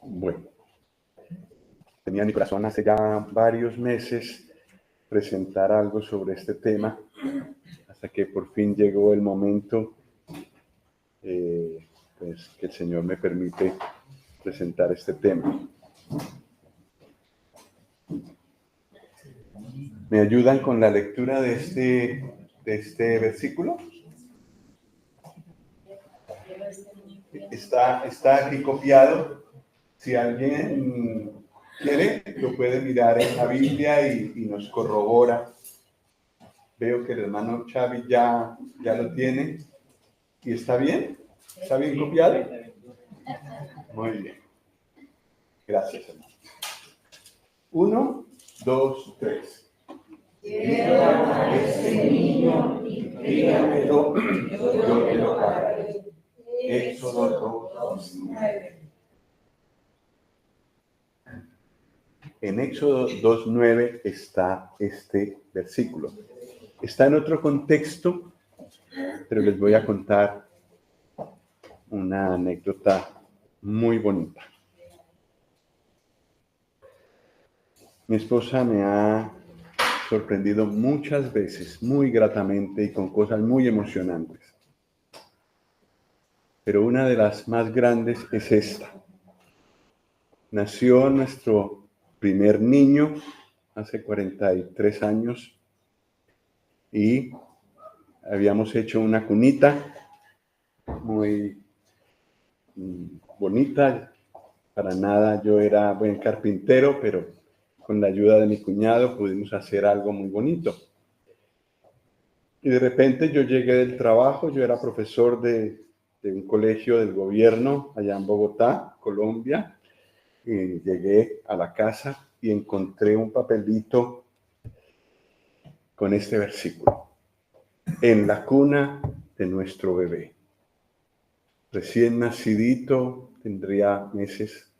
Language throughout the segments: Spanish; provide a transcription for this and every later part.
Bueno, tenía en mi corazón hace ya varios meses presentar algo sobre este tema, hasta que por fin llegó el momento pues, que el Señor me permite presentar este tema. ¿Me ayudan con la lectura de este versículo? Está aquí copiado. Si alguien quiere, lo puede mirar en la Biblia y nos corrobora. Veo que el hermano Xavi ya lo tiene. ¿Y está bien? ¿Está bien copiado? Muy bien. Gracias, hermano. 1, 2, 3. Lleva a este niño y críamelo, yo te lo pagaré. Éxodo 2:9. En Éxodo 2:9 está este versículo. Está en otro contexto, pero les voy a contar una anécdota muy bonita. Mi esposa me ha sorprendido muchas veces, muy gratamente y con cosas muy emocionantes. Pero una de las más grandes es esta. Nació nuestro primer niño hace 43 años y habíamos hecho una cunita muy bonita. Para nada, yo era buen carpintero, pero con la ayuda de mi cuñado pudimos hacer algo muy bonito. Y de repente yo llegué del trabajo, yo era profesor de un colegio del gobierno allá en Bogotá, Colombia, y llegué a la casa y encontré un papelito con este versículo. En la cuna de nuestro bebé. Recién nacidito, tendría meses,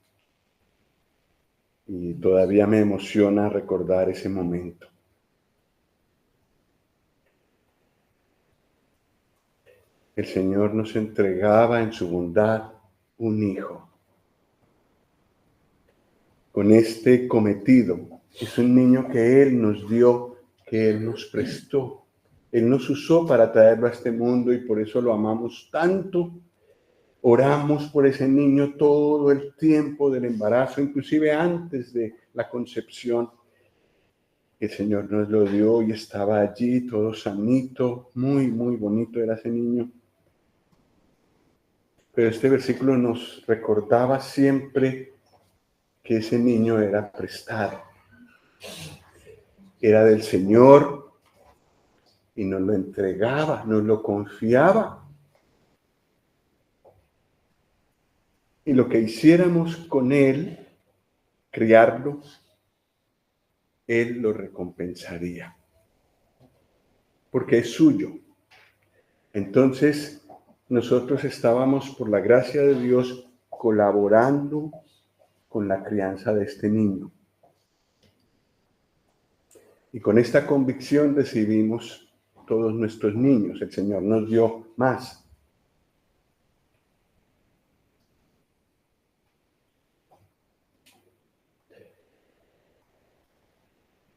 y todavía me emociona recordar ese momento. El Señor nos entregaba en su bondad un hijo. Con este cometido, es un niño que Él nos dio, que Él nos prestó. Él nos usó para traerlo a este mundo y por eso lo amamos tanto. Oramos por ese niño todo el tiempo del embarazo, inclusive antes de la concepción. El Señor nos lo dio y estaba allí todo sanito, muy, muy bonito era ese niño. Pero este versículo nos recordaba siempre que ese niño era prestado. Era del Señor y nos lo entregaba, nos lo confiaba. Y lo que hiciéramos con él, criarlo, Él lo recompensaría. Porque es suyo. Entonces, nosotros estábamos, por la gracia de Dios, colaborando con la crianza de este niño. Y con esta convicción recibimos todos nuestros niños. El Señor nos dio más.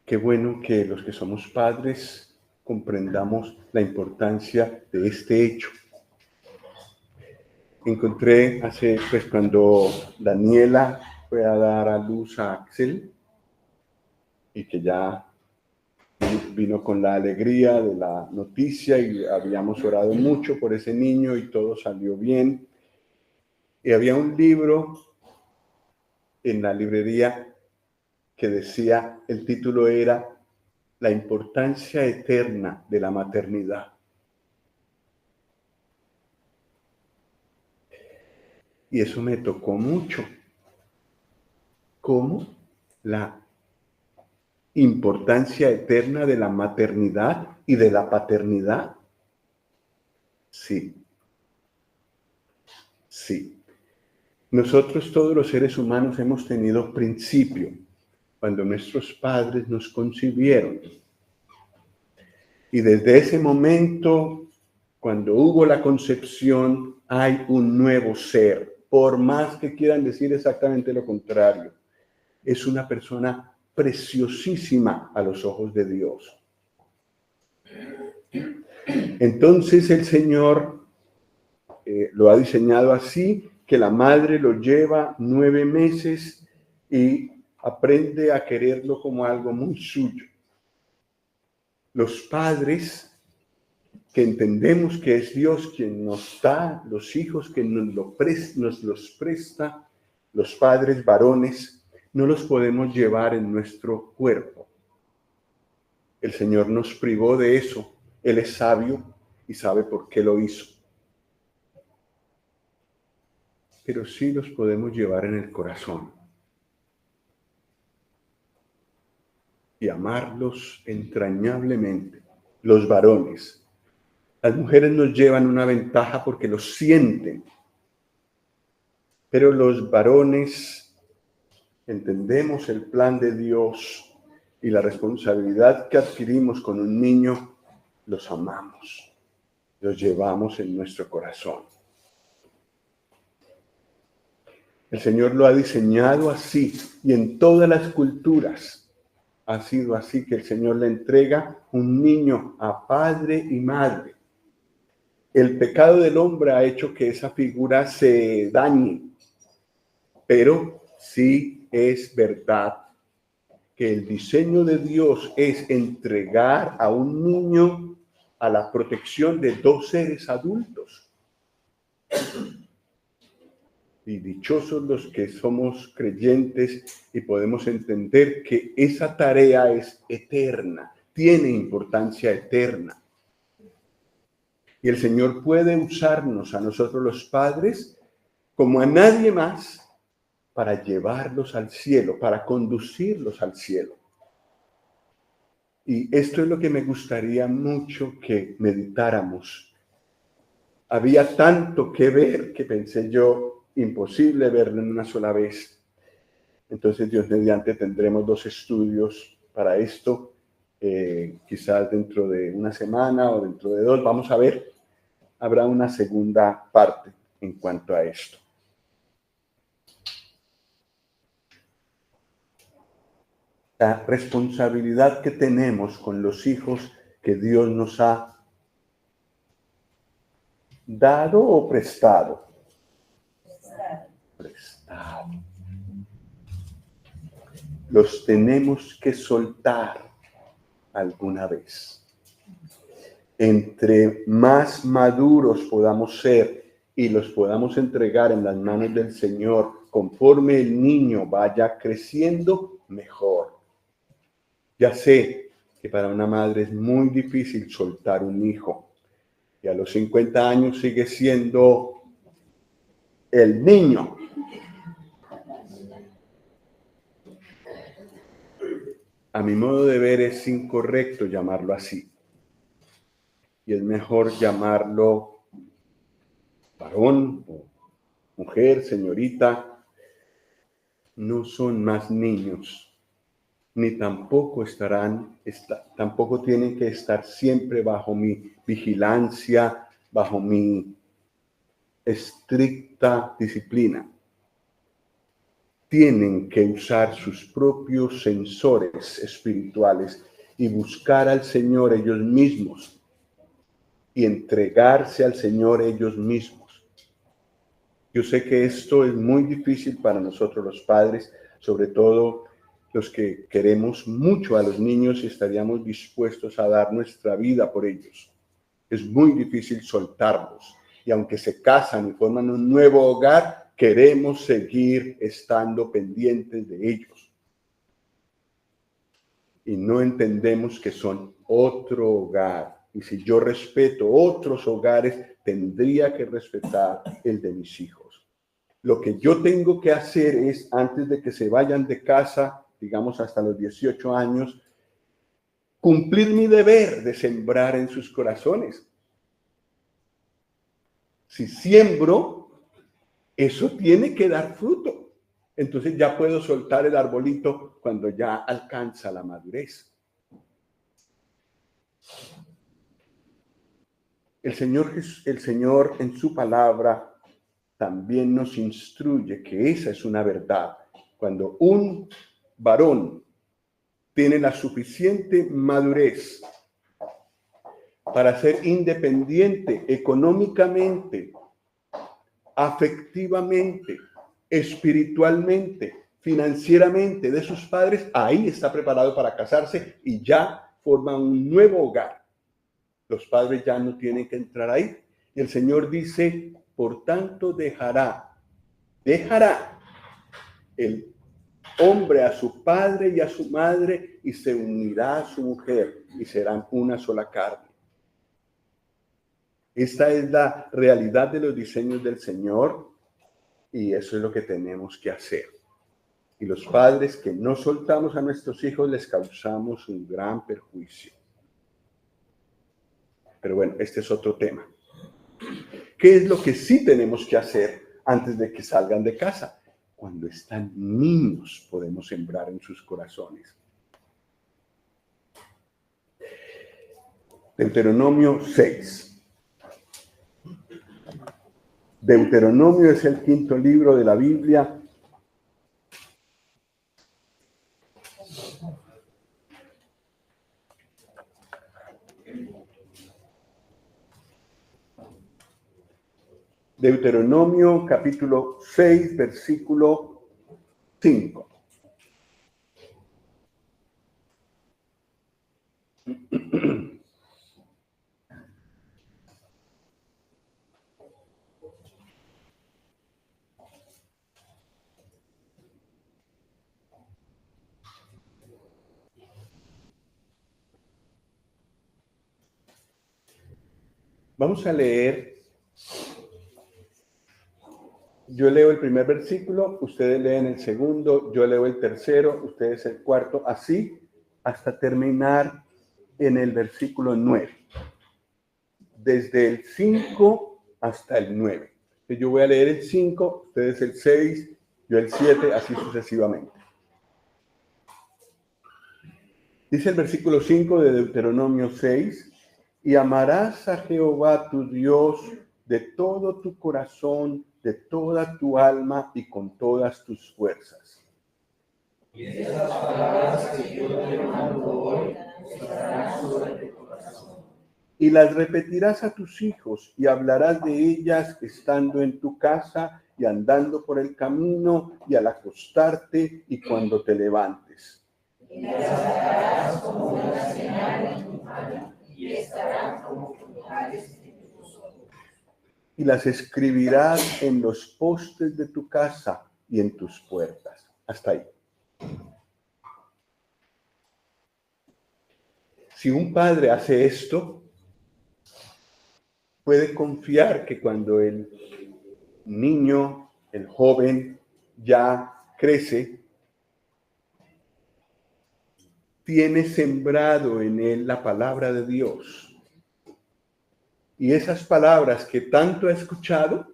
Qué bueno que los que somos padres comprendamos la importancia de este hecho. Encontré cuando Daniela fue a dar a luz a Axel, y que ya vino con la alegría de la noticia y habíamos orado mucho por ese niño y todo salió bien. Y había un libro en la librería que decía, el título era La importancia eterna de la maternidad. Y eso me tocó mucho. ¿Cómo? La importancia eterna de la maternidad y de la paternidad. Sí. Sí. Nosotros, todos los seres humanos, hemos tenido principio cuando nuestros padres nos concibieron. Y desde ese momento, cuando hubo la concepción, hay un nuevo ser. por más que quieran decir exactamente lo contrario. Es una persona preciosísima a los ojos de Dios. Entonces el Señor lo ha diseñado así, que la madre lo lleva 9 meses y aprende a quererlo como algo muy suyo. Los padres, que entendemos que es Dios quien nos da los hijos, que nos los presta, los padres varones, no los podemos llevar en nuestro cuerpo. El Señor nos privó de eso. Él es sabio y sabe por qué lo hizo. Pero sí los podemos llevar en el corazón y amarlos entrañablemente. Los varones. Las mujeres nos llevan una ventaja porque los sienten, pero los varones entendemos el plan de Dios y la responsabilidad que adquirimos con un niño, los amamos, los llevamos en nuestro corazón. El Señor lo ha diseñado así y en todas las culturas ha sido así, que el Señor le entrega un niño a padre y madre. El pecado del hombre ha hecho que esa figura se dañe, pero sí es verdad que el diseño de Dios es entregar a un niño a la protección de 2 seres adultos. Y dichosos los que somos creyentes y podemos entender que esa tarea es eterna, tiene importancia eterna. Y el Señor puede usarnos a nosotros los padres como a nadie más para llevarlos al cielo, para conducirlos al cielo. Y esto es lo que me gustaría mucho que meditáramos. Había tanto que ver que pensé yo, imposible verlo en una sola vez. Entonces, Dios mediante, tendremos 2 estudios para esto, quizás dentro de una semana o dentro de 2, vamos a ver, habrá una segunda parte en cuanto a esto. La responsabilidad que tenemos con los hijos que Dios nos ha dado o prestado. Prestado. Los tenemos que soltar alguna vez. Entre más maduros podamos ser y los podamos entregar en las manos del Señor, conforme el niño vaya creciendo, mejor. Ya sé que para una madre es muy difícil soltar un hijo y a los 50 años sigue siendo el niño. A mi modo de ver es incorrecto llamarlo así. Y es mejor llamarlo varón o mujer, señorita. No son más niños. Ni tampoco tampoco tienen que estar siempre bajo mi vigilancia, bajo mi estricta disciplina. Tienen que usar sus propios sensores espirituales y buscar al Señor ellos mismos y entregarse al Señor ellos mismos. Yo sé que esto es muy difícil para nosotros los padres, sobre todo los que queremos mucho a los niños y estaríamos dispuestos a dar nuestra vida por ellos. Es muy difícil soltarlos. Y aunque se casan y forman un nuevo hogar, queremos seguir estando pendientes de ellos. Y no entendemos que son otro hogar. Y si yo respeto otros hogares, tendría que respetar el de mis hijos. Lo que yo tengo que hacer es, antes de que se vayan de casa, digamos hasta los 18 años, cumplir mi deber de sembrar en sus corazones. Si siembro, eso tiene que dar fruto. Entonces ya puedo soltar el arbolito cuando ya alcanza la madurez. El Señor en su palabra también nos instruye que esa es una verdad. Cuando un varón tiene la suficiente madurez para ser independiente económicamente, afectivamente, espiritualmente, financieramente de sus padres, ahí está preparado para casarse y ya forma un nuevo hogar. Los padres ya no tienen que entrar ahí. Y el Señor dice, por tanto dejará el hombre a su padre y a su madre y se unirá a su mujer y serán una sola carne. Esta es la realidad de los diseños del Señor y eso es lo que tenemos que hacer. Y los padres que no soltamos a nuestros hijos les causamos un gran perjuicio. Pero bueno, este es otro tema. ¿Qué es lo que sí tenemos que hacer antes de que salgan de casa? Cuando están niños podemos sembrar en sus corazones. Deuteronomio 6. Deuteronomio es el quinto libro de la Biblia. Deuteronomio capítulo 6, versículo 5. Vamos a leer. Yo leo el primer versículo, ustedes leen el segundo, yo leo el tercero, ustedes el cuarto, así hasta terminar en el versículo 9. Desde el 5 hasta el 9. Yo voy a leer el 5, ustedes el 6, yo el 7, así sucesivamente. Dice el versículo 5 de Deuteronomio 6, y amarás a Jehová tu Dios de todo tu corazón, de toda tu alma y con todas tus fuerzas. Y estas palabras que yo te mando hoy estarán sobre tu corazón. Y las repetirás a tus hijos y hablarás de ellas estando en tu casa y andando por el camino y al acostarte y cuando te levantes. Y las atarás como una señal en tu mano y estarán como puñales en tus ojos. Y las escribirás en los postes de tu casa y en tus puertas. Hasta ahí. Si un padre hace esto, puede confiar que cuando el niño, el joven, ya crece, tiene sembrado en él la palabra de Dios. Y esas palabras que tanto ha escuchado,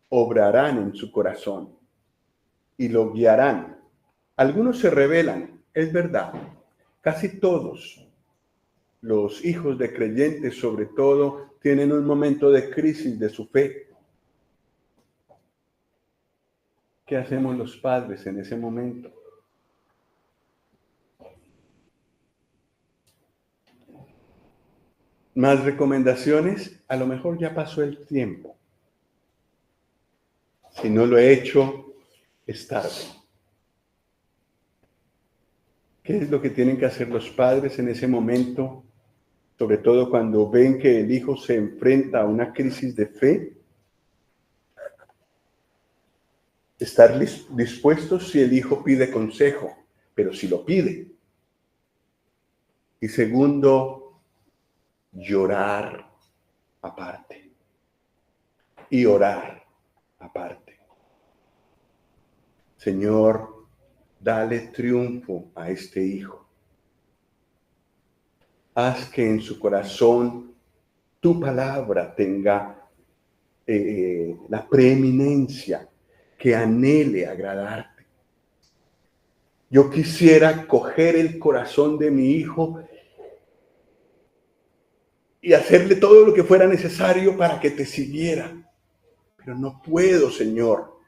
obrarán en su corazón y lo guiarán. Algunos se rebelan, es verdad. Casi todos los hijos de creyentes, sobre todo, tienen un momento de crisis de su fe. ¿Qué hacemos los padres en ese momento? Más recomendaciones, a lo mejor ya pasó el tiempo. Si no lo he hecho, es tarde. ¿Qué es lo que tienen que hacer los padres en ese momento? Sobre todo cuando ven que el hijo se enfrenta a una crisis de fe. Estar dispuestos si el hijo pide consejo, pero si lo pide. Y segundo, llorar aparte y orar aparte. Señor, dale triunfo a este hijo. Haz que en su corazón tu palabra tenga la preeminencia, que anhele agradarte. Yo quisiera coger el corazón de mi hijo y hacerle todo lo que fuera necesario para que te siguiera. pero no puedo, Señor.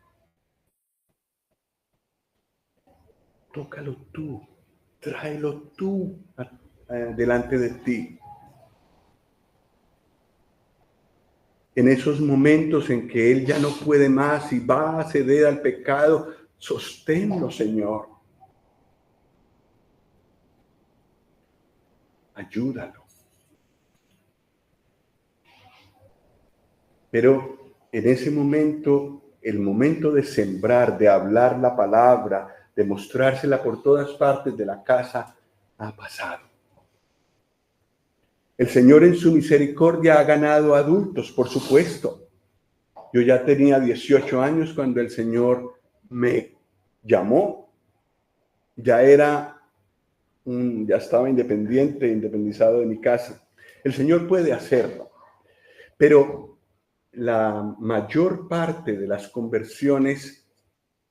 Tócalo tú, tráelo tú delante de ti. En esos momentos en que él ya no puede más y va a ceder al pecado, sosténlo, Señor. Ayúdalo. Pero en ese momento, el momento de sembrar, de hablar la palabra, de mostrársela por todas partes de la casa, ha pasado. El Señor en su misericordia ha ganado adultos, por supuesto. Yo ya tenía 18 años cuando el Señor me llamó. Ya estaba independizado de mi casa. El Señor puede hacerlo, pero la mayor parte de las conversiones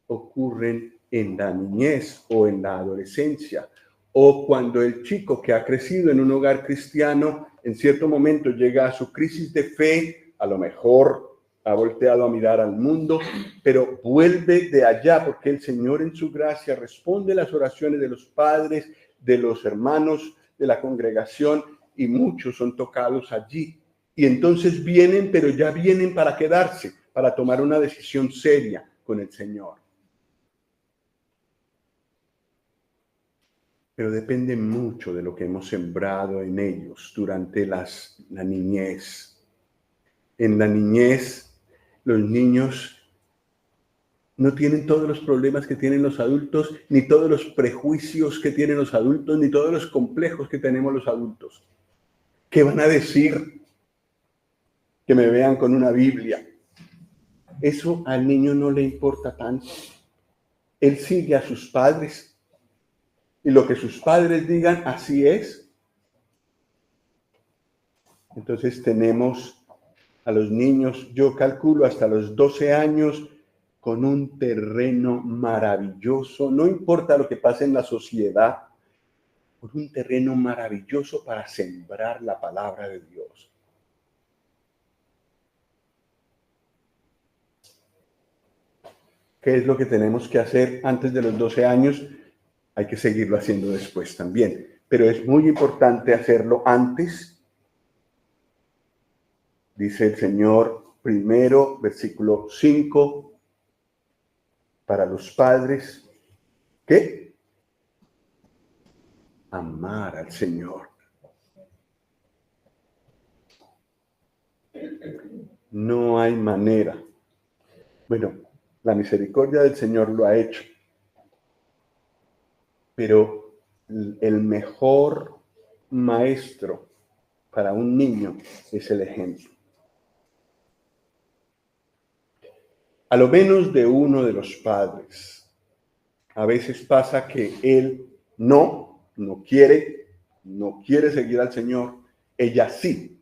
ocurren en la niñez o en la adolescencia, o cuando el chico que ha crecido en un hogar cristiano en cierto momento llega a su crisis de fe, a lo mejor ha volteado a mirar al mundo, pero vuelve de allá porque el Señor en su gracia responde las oraciones de los padres, de los hermanos, de la congregación, y muchos son tocados allí. Y entonces vienen, pero ya vienen para quedarse, para tomar una decisión seria con el Señor. Pero depende mucho de lo que hemos sembrado en ellos durante la niñez. En la niñez, los niños no tienen todos los problemas que tienen los adultos, ni todos los prejuicios que tienen los adultos, ni todos los complejos que tenemos los adultos. ¿Qué van a decir? Que me vean con una Biblia. Eso al niño no le importa tanto. Él sigue a sus padres. Y lo que sus padres digan, así es. Entonces tenemos a los niños, yo calculo hasta los 12 años, con un terreno maravilloso, no importa lo que pase en la sociedad, con un terreno maravilloso para sembrar la palabra de Dios. ¿Qué es lo que tenemos que hacer antes de los 12 años? Hay que seguirlo haciendo después también, pero es muy importante hacerlo antes. Dice el Señor primero, versículo 5, para los padres, ¿qué? Amar al Señor. No hay manera. Bueno, la misericordia del Señor lo ha hecho, pero el mejor maestro para un niño es el ejemplo. A lo menos de uno de los padres. A veces pasa que él no quiere seguir al Señor, ella sí.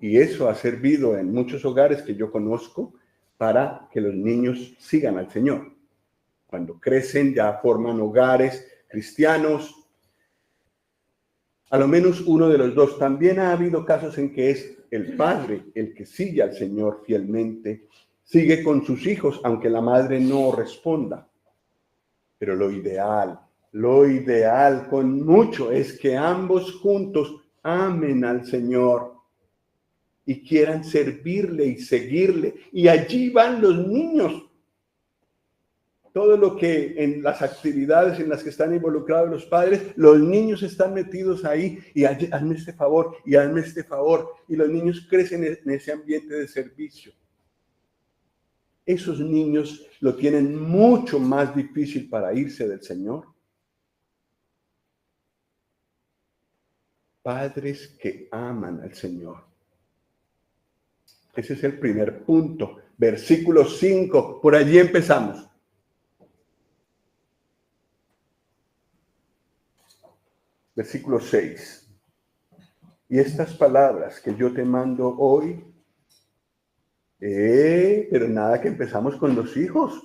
Y eso ha servido en muchos hogares que yo conozco para que los niños sigan al Señor. Cuando crecen ya forman hogares cristianos. A lo menos uno de los dos. También ha habido casos en que es el padre el que sigue al Señor fielmente, sigue con sus hijos, aunque la madre no responda. Pero lo ideal con mucho es que ambos juntos amen al Señor y quieran servirle y seguirle. Y allí van los niños. Todo lo que en las actividades en las que están involucrados los padres, los niños están metidos ahí y hazme este favor y hazme este favor. Y los niños crecen en ese ambiente de servicio. Esos niños lo tienen mucho más difícil para irse del Señor. Padres que aman al Señor. Ese es el primer punto. Versículo 5, por allí empezamos. Versículo 6. Y estas palabras que yo te mando hoy, pero nada que empezamos con los hijos.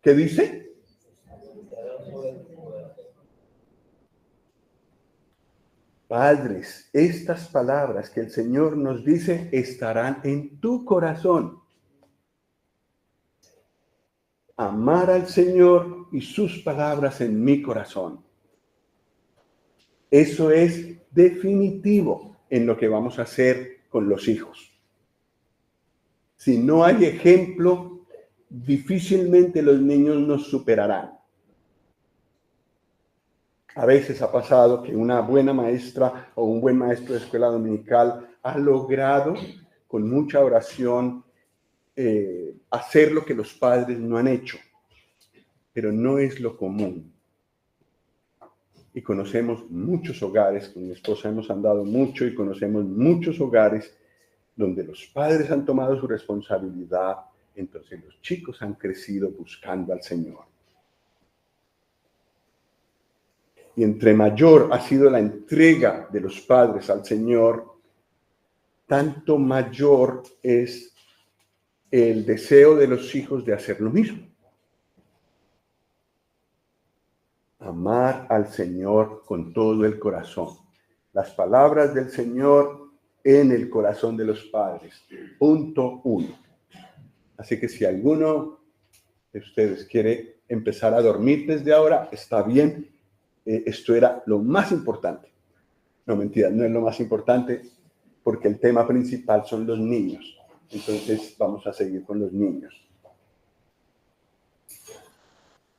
¿Qué dice? Padres, estas palabras que el Señor nos dice estarán en tu corazón. Amar al Señor y sus palabras en mi corazón. Eso es definitivo en lo que vamos a hacer con los hijos. Si no hay ejemplo, difícilmente los niños nos superarán. A veces ha pasado que una buena maestra o un buen maestro de escuela dominical ha logrado, con mucha oración, hacer lo que los padres no han hecho, pero no es lo común. Y conocemos muchos hogares, con mi esposa hemos andado mucho y conocemos muchos hogares donde los padres han tomado su responsabilidad, entonces los chicos han crecido buscando al Señor. Y entre mayor ha sido la entrega de los padres al Señor, tanto mayor es el deseo de los hijos de hacer lo mismo. Amar al Señor con todo el corazón. Las palabras del Señor en el corazón de los padres. Punto 1. Así que si alguno de ustedes quiere empezar a dormir desde ahora, está bien. Esto era lo más importante. No, mentira, no es lo más importante porque el tema principal son los niños. Entonces vamos a seguir con los niños.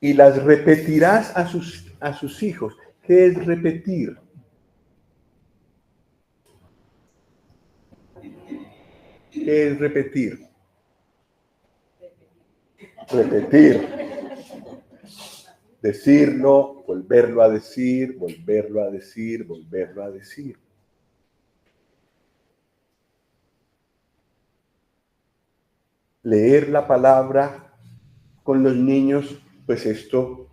Y las repetirás a sus hijos. ¿Qué es repetir? ¿Qué es repetir? Repetir. Decirlo, volverlo a decir, volverlo a decir, volverlo a decir. Leer la palabra con los niños, pues esto,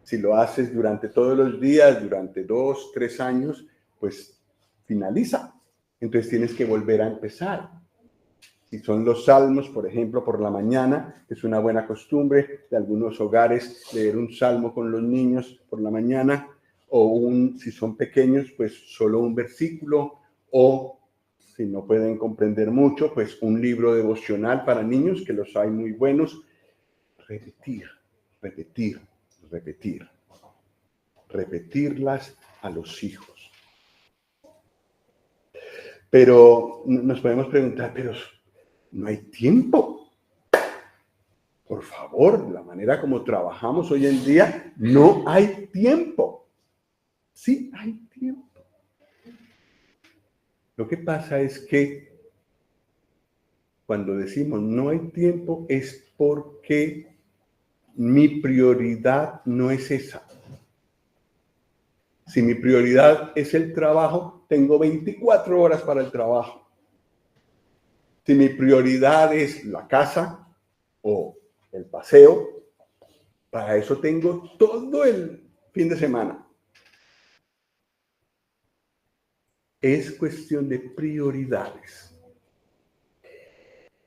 si lo haces durante todos los días, durante 2, 3 años, pues finaliza. Entonces tienes que volver a empezar. Si son los salmos, por ejemplo, por la mañana, es una buena costumbre de algunos hogares leer un salmo con los niños por la mañana, o si son pequeños, pues solo un versículo, o si no pueden comprender mucho, pues un libro devocional para niños, que los hay muy buenos. Repetir, repetir, repetir. Repetirlas a los hijos. Pero nos podemos preguntar, pero no hay tiempo. Por favor, la manera como trabajamos hoy en día, no hay tiempo. Sí hay tiempo. Lo que pasa es que cuando decimos no hay tiempo es porque mi prioridad no es esa. Si mi prioridad es el trabajo, tengo 24 horas para el trabajo. Si mi prioridad es la casa o el paseo, para eso tengo todo el fin de semana. Es cuestión de prioridades.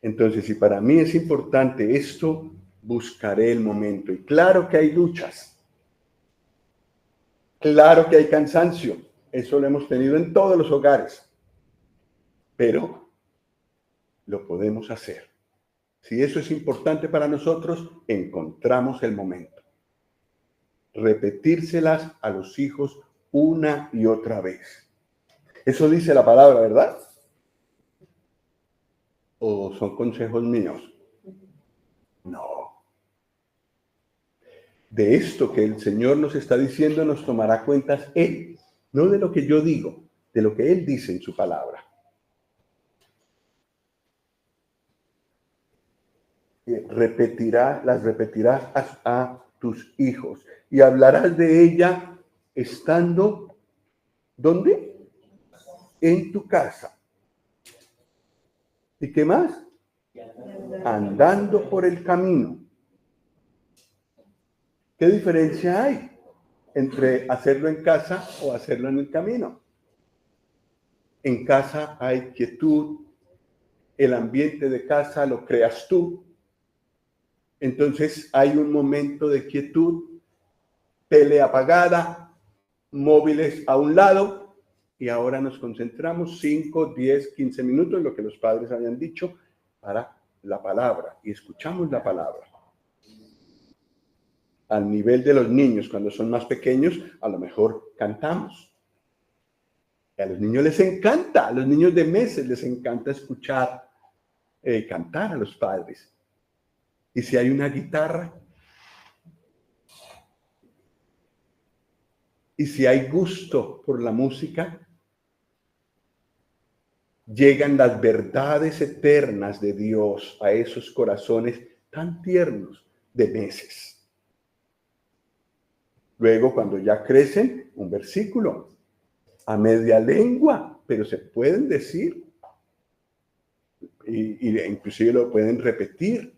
Entonces, si para mí es importante esto, buscaré el momento. Y claro que hay luchas. Claro que hay cansancio. Eso lo hemos tenido en todos los hogares. Pero lo podemos hacer. Si eso es importante para nosotros, encontramos el momento. Repetírselas a los hijos una y otra vez. Eso dice la palabra, ¿verdad? ¿O son consejos míos? No. De esto que el Señor nos está diciendo nos tomará cuentas Él, no de lo que yo digo, de lo que Él dice en su palabra. Las repetirás a tus hijos y hablarás de ella estando, ¿dónde? En tu casa. ¿Y qué más? Andando por el camino. ¿Qué diferencia hay entre hacerlo en casa o hacerlo en el camino? En casa hay quietud, el ambiente de casa lo creas tú. Entonces hay un momento de quietud, tele apagada, móviles a un lado, y ahora nos concentramos 5, 10, 15 minutos, lo que los padres habían dicho, para la palabra, y escuchamos la palabra. Al nivel de los niños, cuando son más pequeños, a lo mejor cantamos. Y a los niños les encanta, a los niños de meses les encanta escuchar, cantar a los padres. Y si hay una guitarra, y si hay gusto por la música, llegan las verdades eternas de Dios a esos corazones tan tiernos de meses. Luego, cuando ya crecen, un versículo a media lengua, pero se pueden decir y inclusive lo pueden repetir.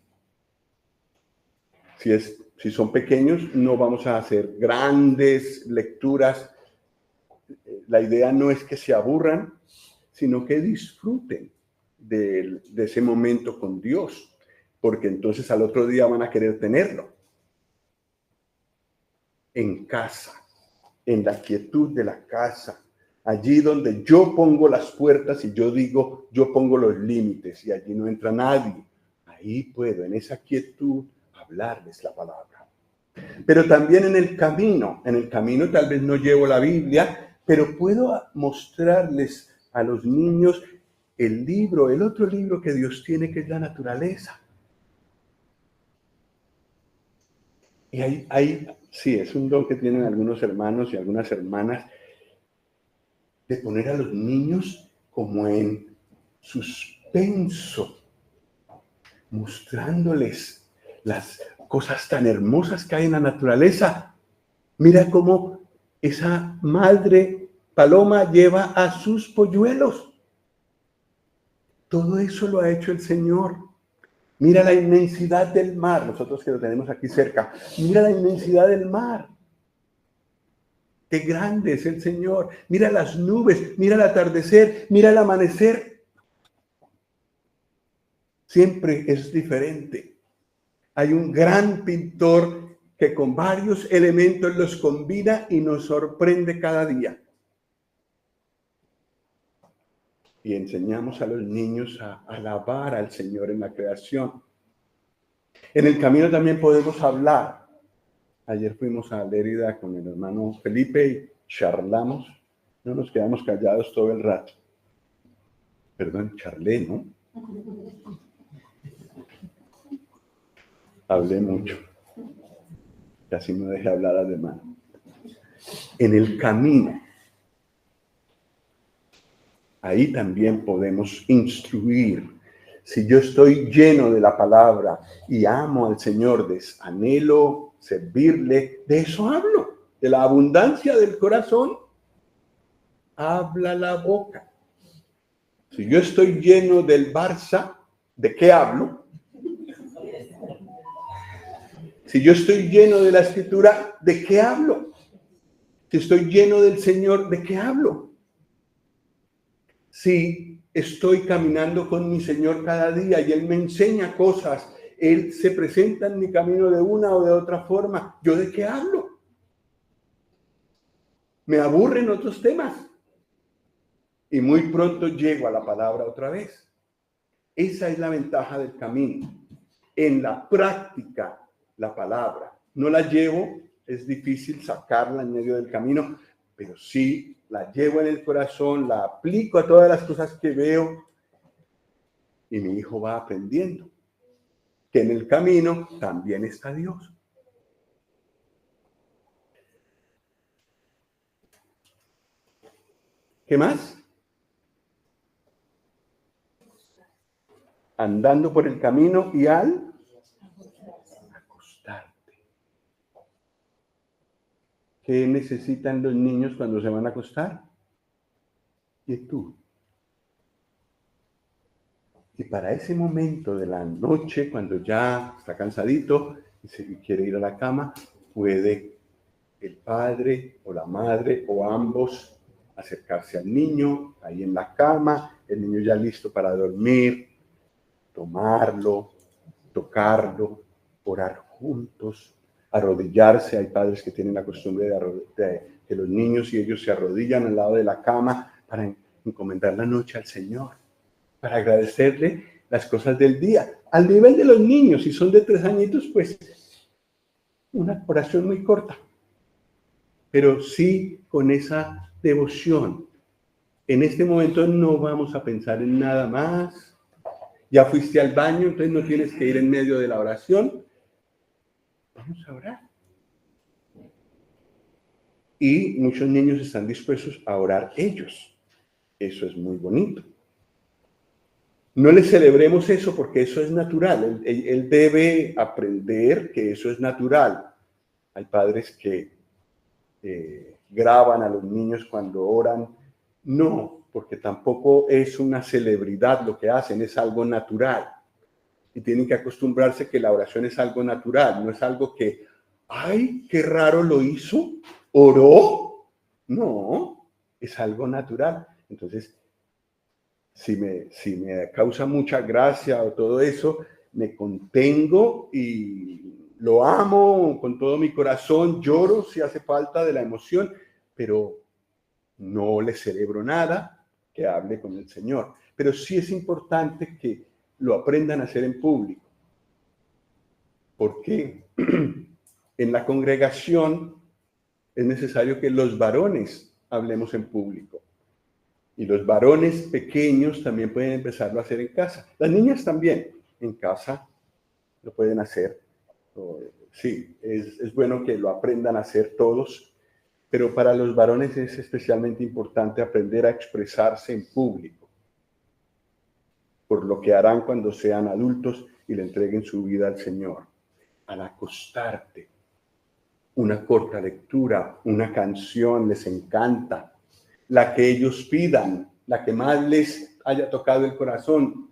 Si son pequeños, no vamos a hacer grandes lecturas. La idea no es que se aburran, sino que disfruten de ese momento con Dios, porque entonces al otro día van a querer tenerlo. En casa, en la quietud de la casa, allí donde yo pongo las puertas y yo digo, yo pongo los límites y allí no entra nadie. Ahí puedo, en esa quietud, hablarles la palabra. Pero también en el camino tal vez no llevo la Biblia, pero puedo mostrarles a los niños el otro libro que Dios tiene, que es la naturaleza. Y sí, es un don que tienen algunos hermanos y algunas hermanas, de poner a los niños como en suspenso, mostrándoles las cosas tan hermosas que hay en la naturaleza. Mira cómo esa madre paloma lleva a sus polluelos. Todo eso lo ha hecho el Señor. Mira la inmensidad del mar, nosotros que lo tenemos aquí cerca. Mira la inmensidad del mar. Qué grande es el Señor. Mira las nubes, mira el atardecer, mira el amanecer. Siempre es diferente. Hay un gran pintor que con varios elementos los combina y nos sorprende cada día. Y enseñamos a los niños a alabar al Señor en la creación. En el camino también podemos hablar. Ayer fuimos a Lérida con el hermano Felipe y charlamos. No nos quedamos callados todo el rato. Perdón, charlé, ¿no? Hablé mucho. Casi no dejé hablar al hermano. En el camino, ahí también podemos instruir. Si yo estoy lleno de la palabra y amo al Señor, anhelo servirle, de eso hablo, de la abundancia del corazón, habla la boca. Si yo estoy lleno del Barça, ¿de qué hablo? Si yo estoy lleno de la Escritura, ¿de qué hablo? Si estoy lleno del Señor, ¿de qué hablo? Si estoy caminando con mi Señor cada día y Él me enseña cosas, Él se presenta en mi camino de una o de otra forma, ¿yo de qué hablo? Me aburren otros temas y muy pronto llego a la palabra otra vez. Esa es la ventaja del camino. En la práctica, la palabra. No la llevo, es difícil sacarla en medio del camino, pero sí la llevo en el corazón, la aplico a todas las cosas que veo y mi hijo va aprendiendo que en el camino también está Dios. ¿Qué más? Andando por el camino y al acostarte. ¿Qué necesitan los niños cuando se van a acostar? Quietud. Y para ese momento de la noche, cuando ya está cansadito y se quiere ir a la cama, puede el padre o la madre o ambos acercarse al niño ahí en la cama, el niño ya listo para dormir, tomarlo, tocarlo, orar juntos, arrodillarse. Hay padres que tienen la costumbre de que los niños y ellos se arrodillan al lado de la cama para encomendar la noche al Señor, para agradecerle las cosas del día. Al nivel de los niños, si son de 3 añitos, pues una oración muy corta, pero sí con esa devoción. En este momento no vamos a pensar en nada más. Ya fuiste al baño, entonces no tienes que ir en medio de la oración. Vamos a orar. Y muchos niños están dispuestos a orar ellos. Eso es muy bonito. No le celebremos eso porque eso es natural. Él debe aprender que eso es natural. Hay padres que graban a los niños cuando oran. No, porque tampoco es una celebridad lo que hacen, es algo natural. Y tienen que acostumbrarse que la oración es algo natural, no es algo que, ay, qué raro lo hizo, oró. No, es algo natural. Entonces, si me causa mucha gracia o todo eso, me contengo y lo amo con todo mi corazón, lloro si hace falta de la emoción, pero no le celebro nada, que hable con el Señor. Pero sí es importante que lo aprendan a hacer en público. Porque en la congregación es necesario que los varones hablemos en público. Y los varones pequeños también pueden empezarlo a hacer en casa. Las niñas también en casa lo pueden hacer. Sí, es bueno que lo aprendan a hacer todos, pero para los varones es especialmente importante aprender a expresarse en público, por lo que harán cuando sean adultos y le entreguen su vida al Señor. Al acostarte, una corta lectura, una canción les encanta, la que ellos pidan, la que más les haya tocado el corazón.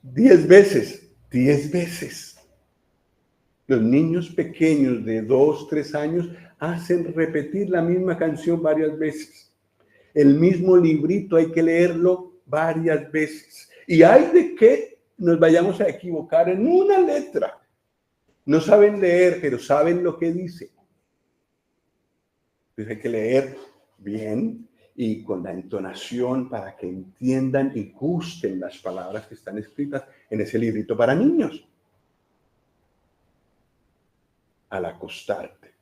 10 veces, 10 veces. Los niños pequeños de 2, 3 años hacen repetir la misma canción varias veces. El mismo librito hay que leerlo varias veces. Y hay de que nos vayamos a equivocar en una letra. No saben leer, pero saben lo que dice. Entonces hay que leer bien y con la entonación para que entiendan y gusten las palabras que están escritas en ese librito para niños. Al acostarte.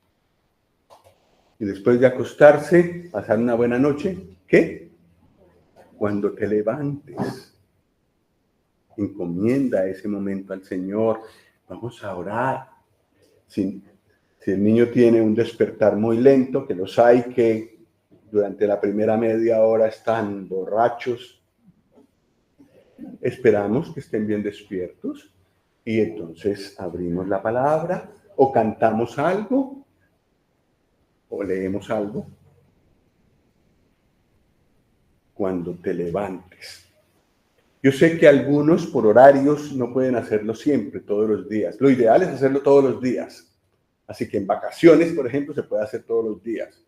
Y después de acostarse, pasar una buena noche, ¿qué? Cuando te levantes, encomienda ese momento al Señor. Vamos a orar. Si el niño tiene un despertar muy lento, que los hay que durante la primera media hora están borrachos, esperamos que estén bien despiertos y entonces abrimos la palabra o cantamos algo o leemos algo. Cuando te levantes. Yo sé que algunos por horarios no pueden hacerlo siempre, todos los días. Lo ideal es hacerlo todos los días. Así que en vacaciones, por ejemplo, se puede hacer todos los días.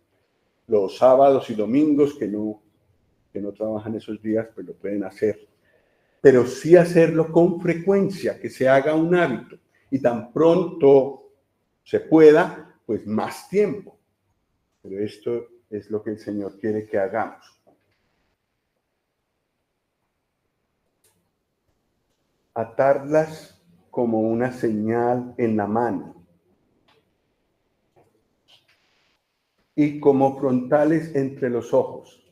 Los sábados y domingos que no trabajan esos días, pues lo pueden hacer. Pero sí hacerlo con frecuencia, que se haga un hábito. Y tan pronto se pueda, pues más tiempo. Pero esto es lo que el Señor quiere que hagamos. Atarlas como una señal en la mano y como frontales entre los ojos.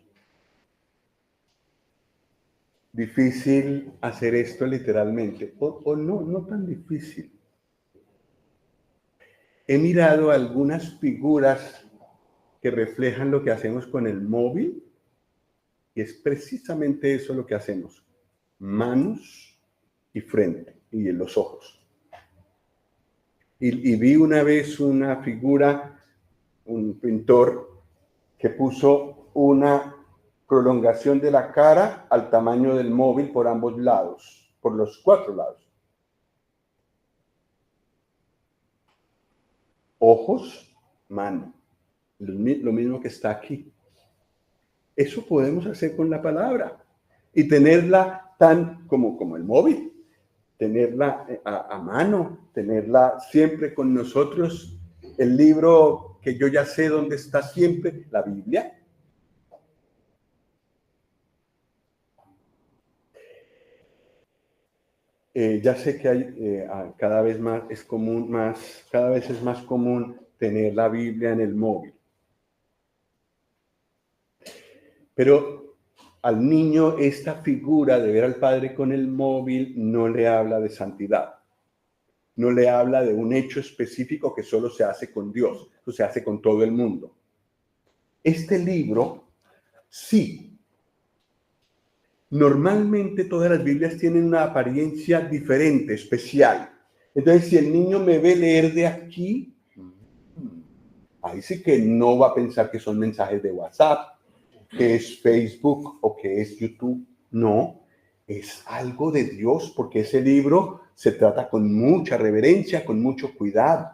Difícil hacer esto literalmente, o no tan difícil. He mirado algunas figuras que reflejan lo que hacemos con el móvil y es precisamente eso lo que hacemos. Manos y frente y en los ojos. Y vi una vez una figura, un pintor que puso una prolongación de la cara al tamaño del móvil por ambos lados, por los 4 lados. Ojos, mano. Lo mismo que está aquí. Eso podemos hacer con la palabra y tenerla tan como el móvil, tenerla a mano, tenerla siempre con nosotros. El libro que yo ya sé dónde está siempre, la Biblia. Ya sé que hay cada vez más es común, cada vez es más común tener la Biblia en el móvil. Pero al niño esta figura de ver al padre con el móvil no le habla de santidad. No le habla de un hecho específico que solo se hace con Dios, o se hace con todo el mundo. Este libro, sí. Normalmente todas las Biblias tienen una apariencia diferente, especial. Entonces, si el niño me ve leer de aquí, ahí sí que no va a pensar que son mensajes de WhatsApp, que es Facebook o que es YouTube. No, es algo de Dios, porque ese libro se trata con mucha reverencia, con mucho cuidado.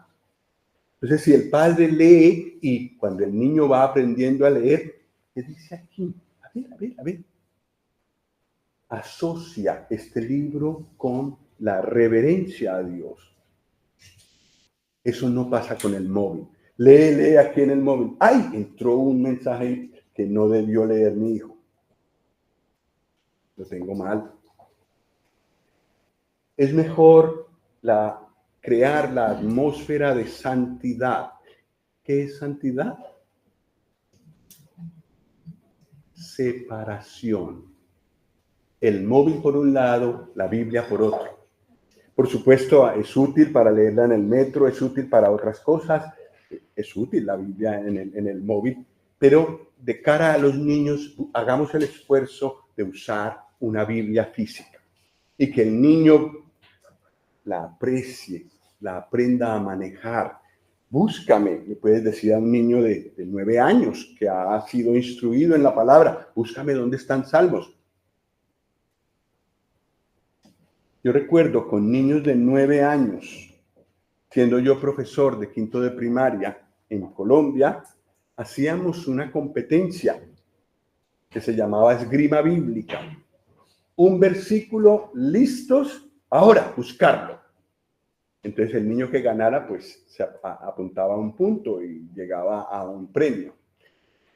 Entonces, si el padre lee y cuando el niño va aprendiendo a leer, ¿qué dice aquí? A ver. Asocia este libro con la reverencia a Dios. Eso no pasa con el móvil. Lee aquí en el móvil. ¡Ay! Entró un mensaje que no debió leer mi hijo. Lo tengo mal. Es mejor crear la atmósfera de santidad. ¿Qué es santidad? Separación. El móvil por un lado, la Biblia por otro. Por supuesto, es útil para leerla en el metro, es útil para otras cosas, es útil la Biblia en el móvil, pero de cara a los niños, hagamos el esfuerzo de usar una Biblia física y que el niño la aprecie, la aprenda a manejar. Búscame, le puedes decir a un niño de 9 años que ha sido instruido en la palabra, búscame dónde están salmos. Yo recuerdo con niños de 9 años, siendo yo profesor de quinto de primaria en Colombia, hacíamos una competencia que se llamaba esgrima bíblica. Un versículo, listos, ahora buscarlo. Entonces el niño que ganara, pues se apuntaba a un punto y llegaba a un premio.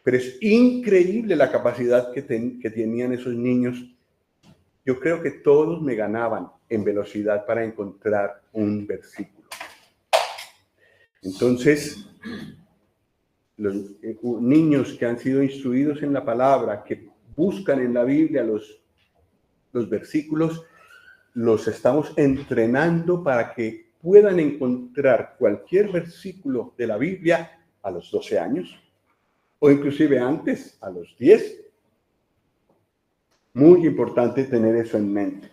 Pero es increíble la capacidad que tenían esos niños. Yo creo que todos me ganaban en velocidad para encontrar un versículo. Entonces, los niños que han sido instruidos en la palabra, que buscan en la Biblia los versículos, los estamos entrenando para que puedan encontrar cualquier versículo de la Biblia a los 12 años o inclusive antes, a los 10. Muy importante tener eso en mente.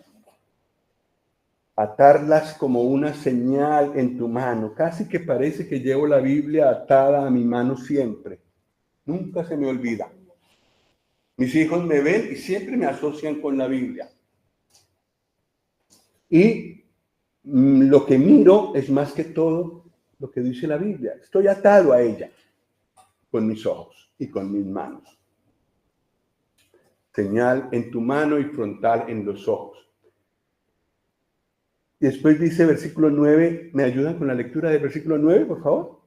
Atarlas como una señal en tu mano. Casi que parece que llevo la Biblia atada a mi mano siempre. Nunca se me olvida. Mis hijos me ven y siempre me asocian con la Biblia. Y lo que miro es más que todo lo que dice la Biblia. Estoy atado a ella con mis ojos y con mis manos. Señal en tu mano y frontal en los ojos. Y después dice versículo 9, ¿me ayudan con la lectura del versículo 9, por favor?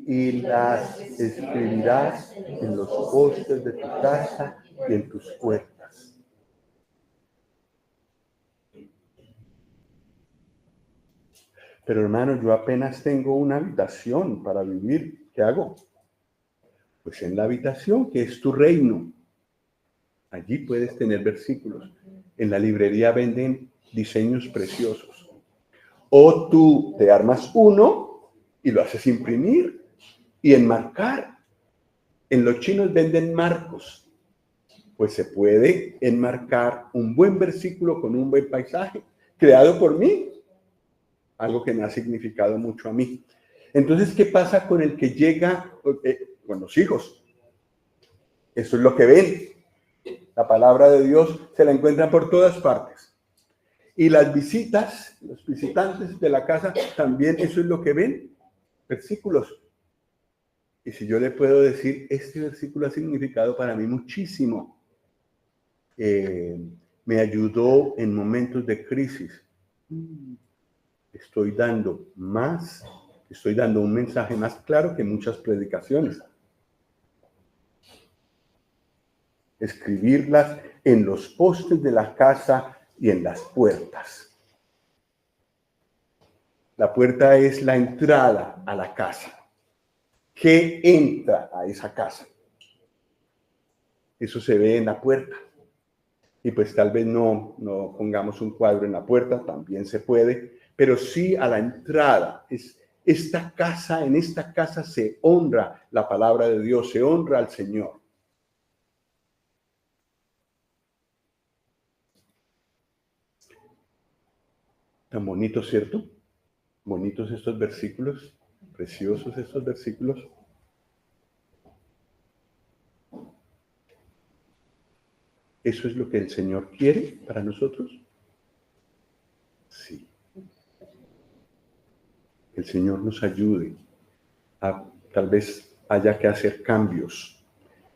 Y las escribirás en los postes de tu casa y en tus puertas. Pero hermano, yo apenas tengo una habitación para vivir. ¿Qué hago? Pues en la habitación, que es tu reino. Allí puedes tener versículos. En la librería venden diseños preciosos. O tú te armas uno y lo haces imprimir y enmarcar. En los chinos venden marcos. Pues se puede enmarcar un buen versículo con un buen paisaje, creado por mí. Algo que me ha significado mucho a mí. Entonces, ¿qué pasa con el que llega con los hijos? Eso es lo que ven. La palabra de Dios se la encuentran por todas partes. Y las visitas, los visitantes de la casa, también eso es lo que ven. Versículos. Y si yo le puedo decir, este versículo ha significado para mí muchísimo. Me ayudó en momentos de crisis. Estoy dando un mensaje más claro que muchas predicaciones. Escribirlas en los postes de la casa y en las puertas. La puerta es la entrada a la casa. ¿Qué entra a esa casa? Eso se ve en la puerta. Y pues tal vez no pongamos un cuadro en la puerta, también se puede, pero sí a la entrada. Esta casa, en esta casa se honra la palabra de Dios, se honra al Señor. Tan bonitos, ¿cierto? Bonitos estos versículos, preciosos estos versículos. ¿Eso es lo que el Señor quiere para nosotros? Sí. El Señor nos ayude. Tal vez haya que hacer cambios.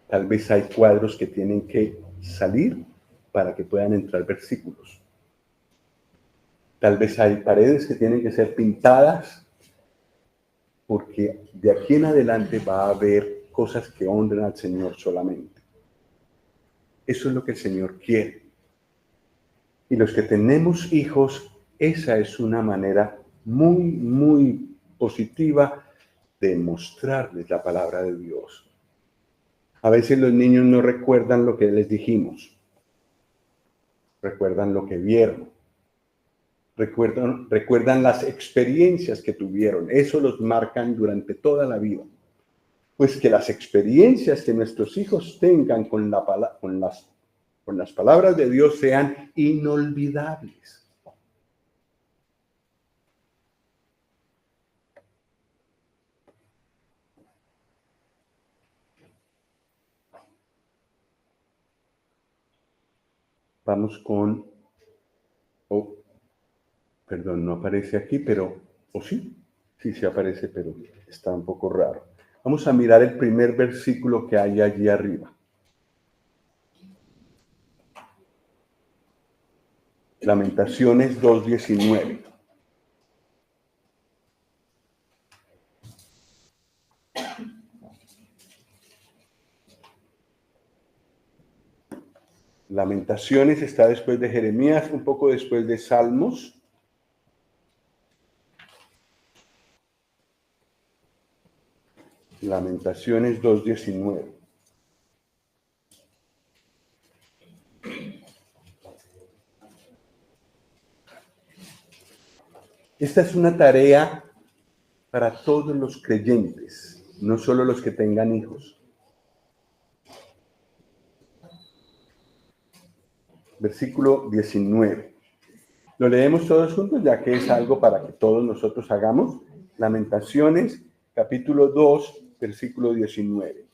Tal vez hay cuadros que tienen que salir para que puedan entrar versículos. Tal vez hay paredes que tienen que ser pintadas porque de aquí en adelante va a haber cosas que honren al Señor solamente. Eso es lo que el Señor quiere. Y los que tenemos hijos, esa es una manera muy, muy positiva de mostrarles la palabra de Dios. A veces los niños no recuerdan lo que les dijimos, recuerdan lo que vieron, recuerdan las experiencias que tuvieron, eso los marcan durante toda la vida. Pues que las experiencias que nuestros hijos tengan con las palabras de Dios sean inolvidables. Vamos con, perdón, no aparece aquí, pero, o sí aparece, pero está un poco raro. Vamos a mirar el primer versículo que hay allí arriba. Lamentaciones 2:19. Lamentaciones está después de Jeremías, un poco después de Salmos. Lamentaciones 2:19. Esta es una tarea para todos los creyentes, no solo los que tengan hijos. Versículo 19. Lo leemos todos juntos, ya que es algo para que todos nosotros hagamos. Lamentaciones, capítulo 2, versículo 19.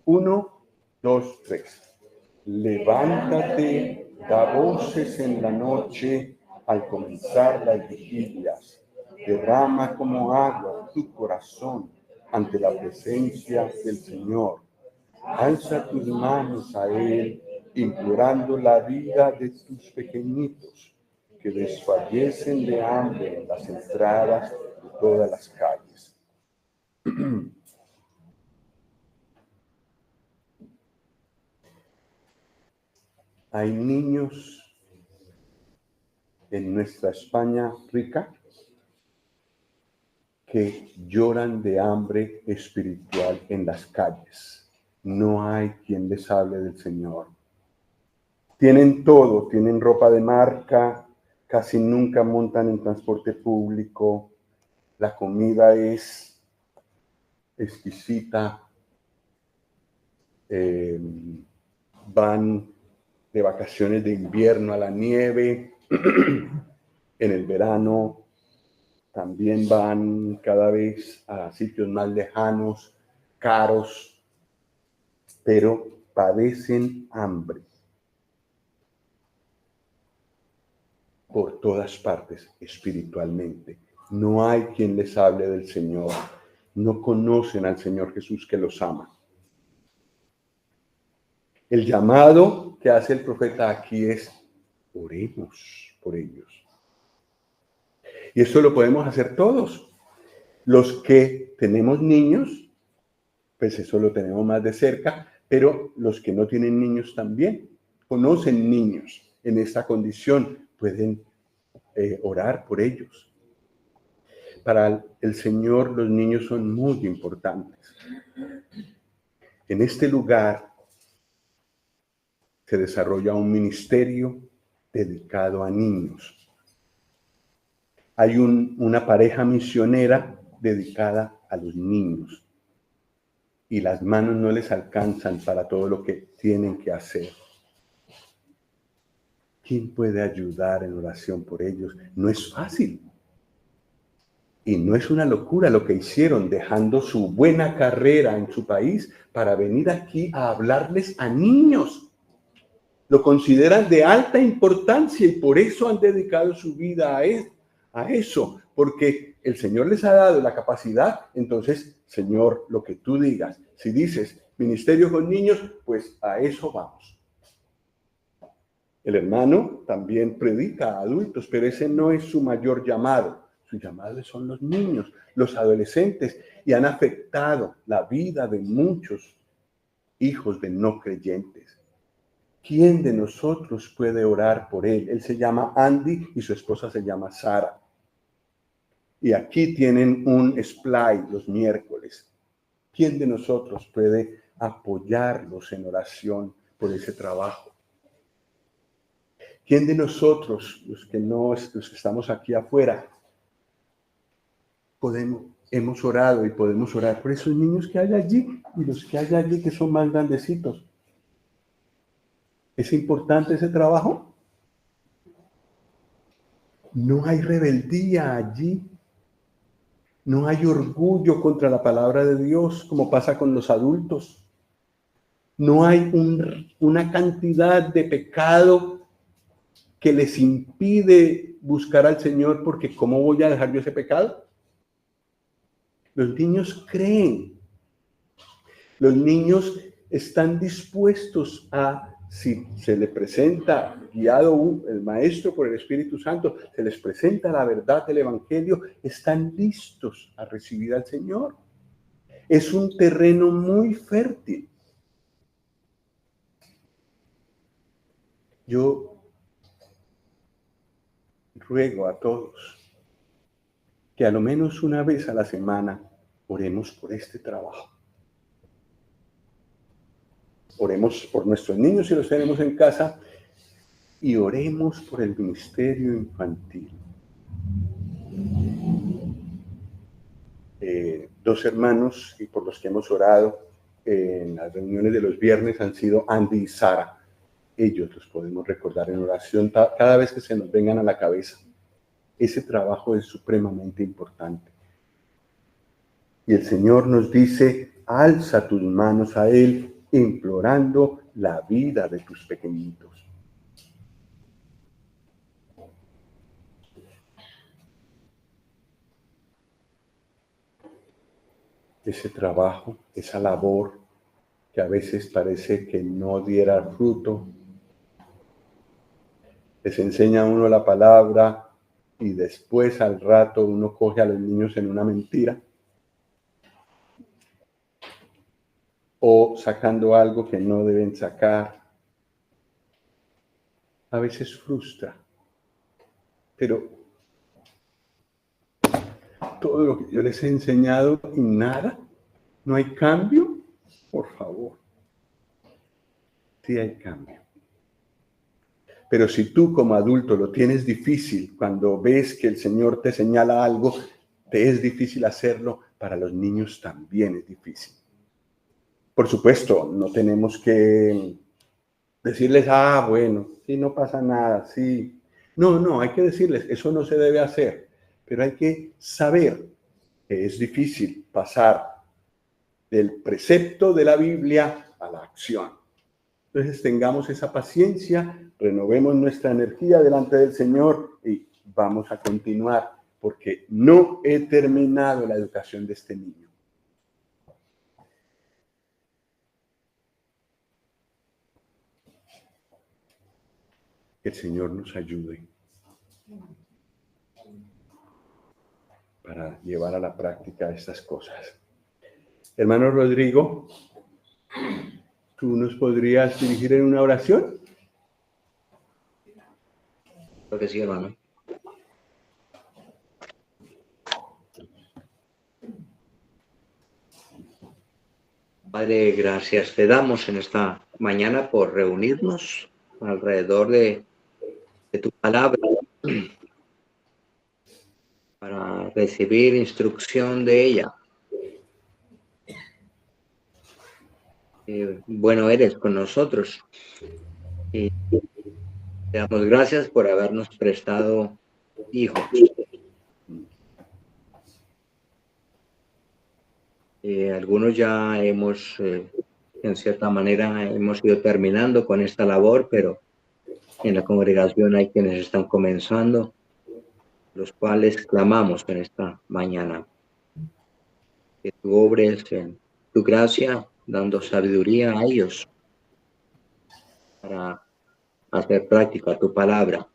1, 2, 3. Levántate, da voces en la noche al comenzar las vigilias. Derrama como agua tu corazón ante la presencia del Señor. Alza tus manos a Él, implorando la vida de tus pequeñitos, que desfallecen de hambre en las entradas de todas las calles. Hay niños en nuestra España rica que lloran de hambre espiritual en las calles. No hay quien les hable del Señor. Tienen todo, tienen ropa de marca, casi nunca montan en transporte público, la comida es exquisita, van de vacaciones de invierno a la nieve, en el verano también van cada vez a sitios más lejanos, caros, pero padecen hambre por todas partes espiritualmente. No hay quien les hable del Señor. No conocen al Señor Jesús que los ama. El llamado que hace el profeta aquí es: oremos por ellos. Y esto lo podemos hacer todos. Los que tenemos niños, pues eso lo tenemos más de cerca, pero los que no tienen niños también conocen niños en esta condición, pueden orar por ellos. para el Señor los niños son muy importantes. En este lugar se desarrolla un ministerio dedicado a niños. Hay una pareja misionera dedicada a los niños y las manos no les alcanzan para todo lo que tienen que hacer. ¿Quién puede ayudar en oración por ellos? No es fácil. Y no es una locura lo que hicieron, dejando su buena carrera en su país para venir aquí a hablarles a niños. Lo consideran de alta importancia y por eso han dedicado su vida a eso, porque el Señor les ha dado la capacidad. Entonces, Señor, lo que tú digas, si dices ministerio con niños, pues a eso vamos. El hermano también predica a adultos, pero ese no es su mayor llamado. Su llamado son los niños, los adolescentes, y han afectado la vida de muchos hijos de no creyentes. ¿Quién de nosotros puede orar por él? Él se llama Andy y su esposa se llama Sara. Y aquí tienen un splay los miércoles. ¿Quién de nosotros puede apoyarlos en oración por ese trabajo? ¿Quién de nosotros, los que estamos aquí afuera, hemos orado y podemos orar por esos niños que hay allí y los que hay allí que son más grandecitos? ¿Es importante ese trabajo? No hay rebeldía allí. No hay orgullo contra la palabra de Dios como pasa con los adultos. No hay una cantidad de pecado que les impide buscar al Señor, porque ¿cómo voy a dejar yo ese pecado? Los niños creen. Los niños están dispuestos a, si se les presenta, guiado el maestro por el Espíritu Santo, se les presenta la verdad del Evangelio, están listos a recibir al Señor. Es un terreno muy fértil. Yo ruego a todos que a lo menos una vez a la semana oremos por este trabajo. Oremos por nuestros niños si los tenemos en casa y oremos por el ministerio infantil. Dos hermanos y por los que hemos orado en las reuniones de los viernes han sido Andy y Sara. Ellos los podemos recordar en oración cada vez que se nos vengan a la cabeza. Ese trabajo es supremamente importante. Y el Señor nos dice, alza tus manos a Él, implorando la vida de tus pequeñitos. Ese trabajo, esa labor que a veces parece que no diera fruto. Les enseña a uno la palabra y después al rato uno coge a los niños en una mentira o sacando algo que no deben sacar. A veces frustra, pero todo lo que yo les he enseñado y nada, no hay cambio, por favor. Sí hay cambio. Pero si tú como adulto lo tienes difícil, cuando ves que el Señor te señala algo, te es difícil hacerlo, para los niños también es difícil. Por supuesto, no tenemos que decirles, bueno, sí, no pasa nada, sí. No, hay que decirles, eso no se debe hacer, pero hay que saber que es difícil pasar del precepto de la Biblia a la acción. Entonces tengamos esa paciencia, renovemos nuestra energía delante del Señor y vamos a continuar, porque no he terminado la educación de este niño. Que el Señor nos ayude para llevar a la práctica estas cosas. Hermano Rodrigo, ¿tú nos podrías dirigir en una oración? Creo que sí, hermano. Padre, gracias te damos en esta mañana por reunirnos alrededor de tu palabra para recibir instrucción de ella. Bueno eres con nosotros y te damos gracias por habernos prestado hijos. Algunos ya hemos, en cierta manera, hemos ido terminando con esta labor, pero en la congregación hay quienes están comenzando, los cuales clamamos en esta mañana. Que tú obres en tu gracia, dando sabiduría a ellos para hacer práctica tu palabra.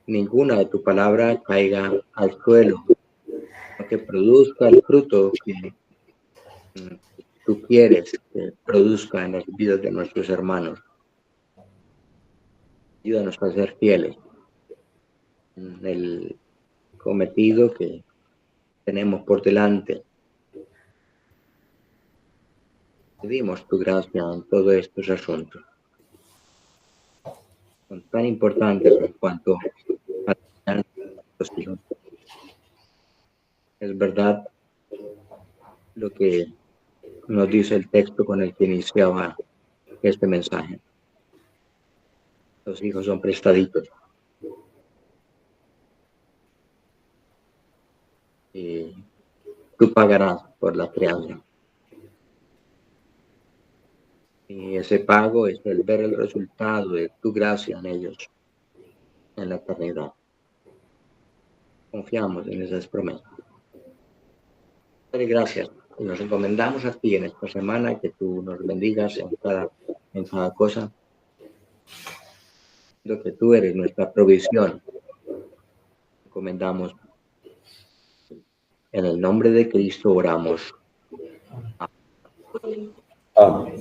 Ninguna de tu palabra caiga al suelo, sino que produzca el fruto que tú quieres que produzca en las vidas de nuestros hermanos. Ayúdanos a ser fieles en el cometido que tenemos por delante. Pedimos tu gracia en todos estos asuntos. Son tan importantes en cuanto a los hijos. Es verdad lo que nos dice el texto con el que iniciaba este mensaje. Los hijos son prestaditos. Y tú pagarás por la crianza. Y ese pago es el ver el resultado de tu gracia en ellos, en la eternidad. Confiamos en esas promesas. Padre, gracias. Y nos encomendamos a ti en esta semana, que tú nos bendigas en cada cosa. Lo que tú eres nuestra provisión. Encomendamos. En el nombre de Cristo oramos. Amén.